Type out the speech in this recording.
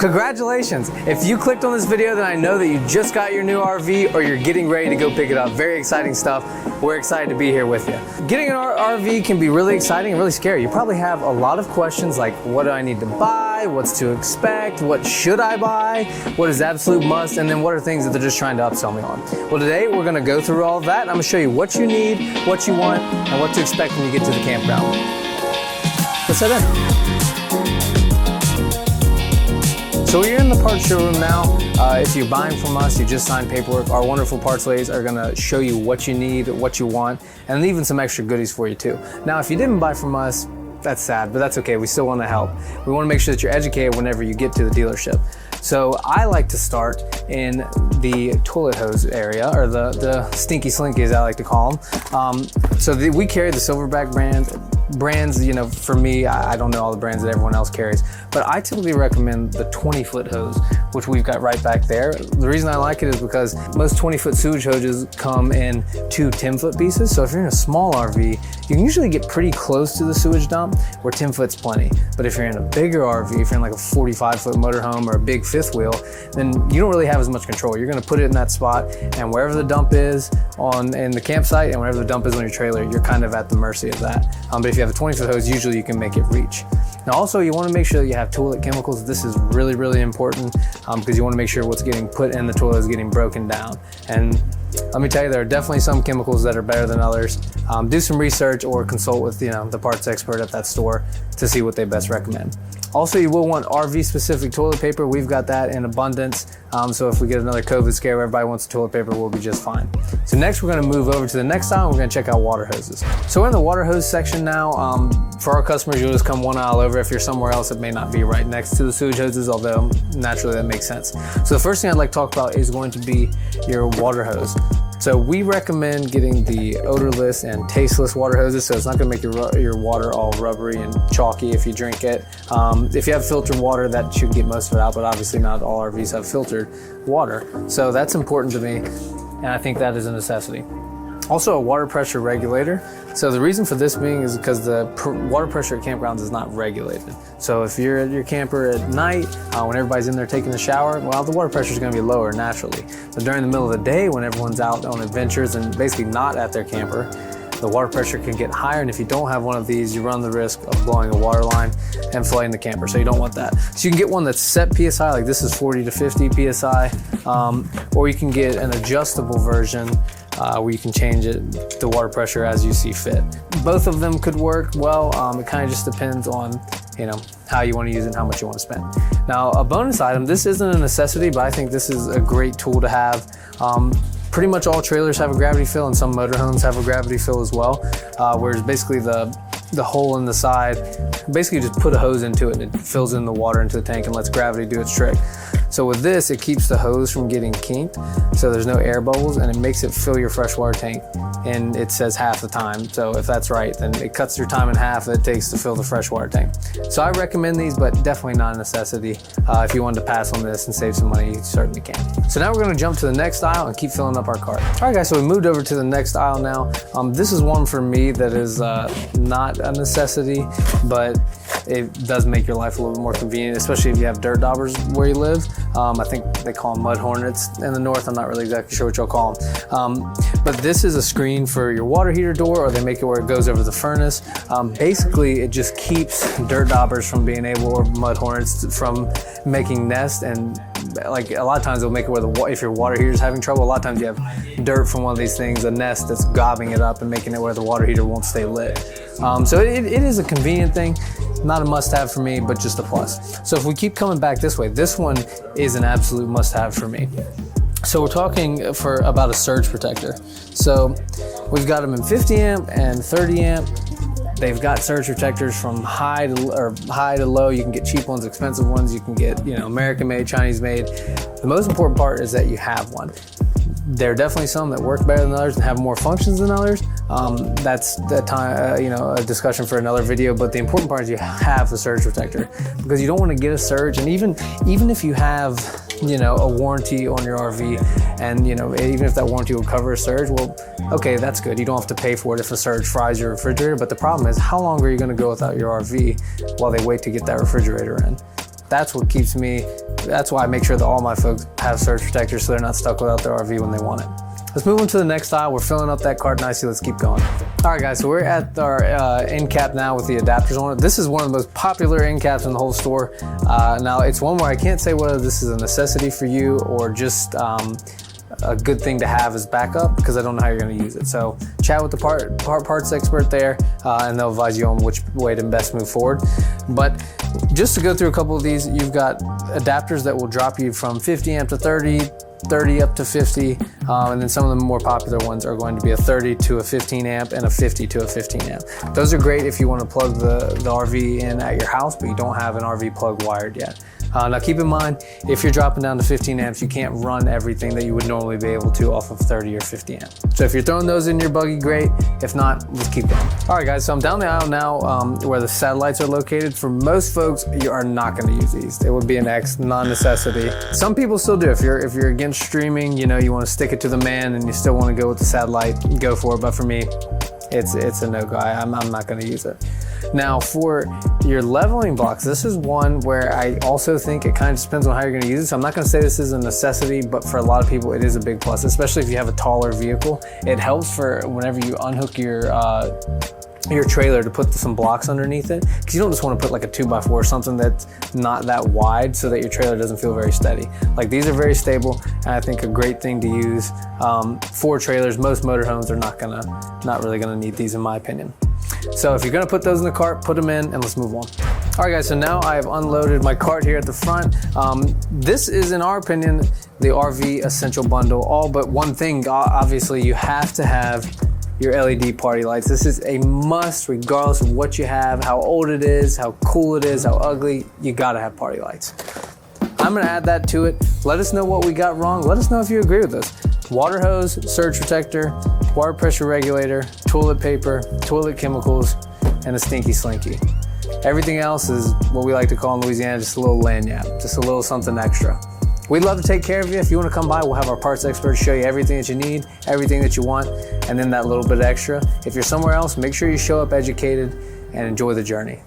Congratulations! If you clicked on this video, then I know that you just got your new RV or you're getting ready to go pick it up. Very exciting stuff. We're excited to be here with you. Getting an RV can be really exciting and really scary. You probably have a lot of questions like, what do I need to buy? What's to expect? What should I buy? What is absolute must? And then what are things that they're just trying to upsell me on? Well, today we're gonna go through all of that. I'm gonna show you what you need, what you want, and what to expect when you get to the campground. Let's head in. So we're in the parts showroom now. If you're buying from us, you just signed paperwork. Our wonderful parts ladies are gonna show you what you need, what you want, and even some extra goodies for you too. Now, if you didn't buy from us, that's sad, but that's okay. We still wanna help. We wanna make sure that you're educated whenever you get to the dealership. So I like to start in the toilet hose area, or the stinky slinky as I like to call them. We carry the Silverback brands, you know, for me, I don't know all the brands that everyone else carries, but I typically recommend the 20-foot hose, which we've got right back there. The reason I like it is because most 20-foot sewage hoses come in 2 10-foot pieces. So if you're in a small RV, you can usually get pretty close to the sewage dump, where 10 foot's plenty. But if you're in a bigger RV, if you're in like a 45-foot motorhome or a big fifth wheel, then you don't really have as much control. You're gonna put it in that spot, and wherever the dump is in the campsite and wherever the dump is on your trailer, you're kind of at the mercy of that. But if you have a 20-foot hose, usually you can make it reach. Now also, you want to make sure that you have toilet chemicals. This is really, really important because you want to make sure what's getting put in the toilet is getting broken down. And let me tell you, there are definitely some chemicals that are better than others. Do some research or consult with the parts expert at that store to see what they best recommend. Also, you will want RV-specific toilet paper. We've got that in abundance. So if we get another COVID scare where everybody wants toilet paper, we'll be just fine. So next, we're gonna move over to the next aisle. We're gonna check out water hoses. So we're in the water hose section now. For our customers, you'll just come one aisle over. If you're somewhere else, it may not be right next to the sewage hoses, although naturally that makes sense. So the first thing I'd like to talk about is going to be your water hose. So we recommend getting the odorless and tasteless water hoses, so it's not gonna make your water all rubbery and chalky if you drink it. If you have filtered water, that should get most of it out, but obviously not all RVs have filtered water. So that's important to me, and I think that is a necessity. Also, a water pressure regulator. So the reason for this being is because the water pressure at campgrounds is not regulated. So if you're at your camper at night, when everybody's in there taking a shower, well, the water pressure is going to be lower naturally. But during the middle of the day, when everyone's out on adventures and basically not at their camper, the water pressure can get higher, and if you don't have one of these, you run the risk of blowing a water line and flooding the camper, so you don't want that. So you can get one that's set PSI, like this is 40 to 50 PSI, or you can get an adjustable version where you can change the water pressure as you see fit. Both of them could work well. It kind of just depends on how you want to use it and how much you want to spend. Now, a bonus item, this isn't a necessity, but I think this is a great tool to have. Pretty much all trailers have a gravity fill, and some motorhomes have a gravity fill as well, whereas basically the hole in the side, basically just put a hose into it and it fills in the water into the tank and lets gravity do its trick. So with this, it keeps the hose from getting kinked, so there's no air bubbles, and it makes it fill your freshwater tank, and it says half the time. So if that's right, then it cuts your time in half that it takes to fill the freshwater tank. So I recommend these, but definitely not a necessity. If you wanted to pass on this and save some money, you certainly can. So now we're gonna jump to the next aisle and keep filling up our cart. All right guys, so we moved over to the next aisle now. This is one for me that is not a necessity, but it does make your life a little bit more convenient, especially if you have dirt daubers where you live. I think they call them mud hornets in the north. I'm not really exactly sure what you'll call them. But this is a screen for your water heater door, or they make it where it goes over the furnace. Basically, it just keeps dirt daubers from being able, or mud hornets from making nests. And like a lot of times they'll make it where if your water heater is having trouble, a lot of times you have dirt from one of these things, a nest that's gobbing it up and making it where the water heater won't stay lit. So it is a convenient thing. Not a must-have for me, but just a plus. So if we keep coming back this way, this one is an absolute must-have for me. So we're talking about a surge protector. So we've got them in 50 amp and 30 amp. They've got surge protectors from high to low. You can get cheap ones, expensive ones. You can get American made, Chinese made. The most important part is that you have one. There are definitely some that work better than others and have more functions than others. That's a discussion for another video, but the important part is you have the surge protector, because you don't want to get a surge. And even if you have a warranty on your RV, and even if that warranty will cover a surge, well, okay, that's good. You don't have to pay for it if a surge fries your refrigerator. But the problem is, how long are you going to go without your RV while they wait to get that refrigerator in? That's what keeps me, that's why I make sure that all my folks have surge protectors so they're not stuck without their RV when they want it. Let's move on to the next aisle. We're filling up that cart nicely. Let's keep going. All right, guys, so we're at our end cap now with the adapters on it. This is one of the most popular end caps in the whole store. Now, it's one where I can't say whether this is a necessity for you or just a good thing to have as backup, because I don't know how you're going to use it. So chat with the parts expert there, and they'll advise you on which way to best move forward. But just to go through a couple of these, you've got adapters that will drop you from 50 amp to 30 up to 50, and then some of the more popular ones are going to be a 30 to a 15 amp and a 50 to a 15 amp. Those are great if you want to plug the RV in at your house, but you don't have an RV plug wired yet. Now keep in mind, if you're dropping down to 15 amps, you can't run everything that you would normally be able to off of 30 or 50 amp. So if you're throwing those in your buggy, great. If not, let's keep going. All right, guys, so I'm down the aisle now where the satellites are located. For most folks, you are not gonna use these. It would be an non-necessity. Some people still do. If you're against streaming, you know, you wanna stick it to the man and you still wanna go with the satellite, go for it. But for me, it's a no-go. I'm not gonna use it. Now for your leveling blocks, this is one where I also think it kind of depends on how you're going to use it. So I'm not going to say this is a necessity, but for a lot of people it is a big plus, especially if you have a taller vehicle. It helps for whenever you unhook your trailer to put some blocks underneath it, because you don't just want to put like a 2x4 or something that's not that wide so that your trailer doesn't feel very steady. Like these are very stable, and I think a great thing to use for trailers. Most motorhomes are not really gonna need these in my opinion. So if you're gonna put those in the cart, put them in and let's move on. All right, guys, so now I have unloaded my cart here at the front. This is, in our opinion, the RV Essential Bundle. All but one thing, obviously, you have to have your LED party lights. This is a must regardless of what you have, how old it is, how cool it is, how ugly, you gotta have party lights. I'm gonna add that to it. Let us know what we got wrong. Let us know if you agree with us. Water hose, surge protector, water pressure regulator, toilet paper, toilet chemicals, and a stinky slinky. Everything else is what we like to call in Louisiana just a little lanyard, just a little something extra. We'd love to take care of you. If you want to come by, we'll have our parts experts show you everything that you need, everything that you want, and then that little bit extra. If you're somewhere else, make sure you show up educated and enjoy the journey.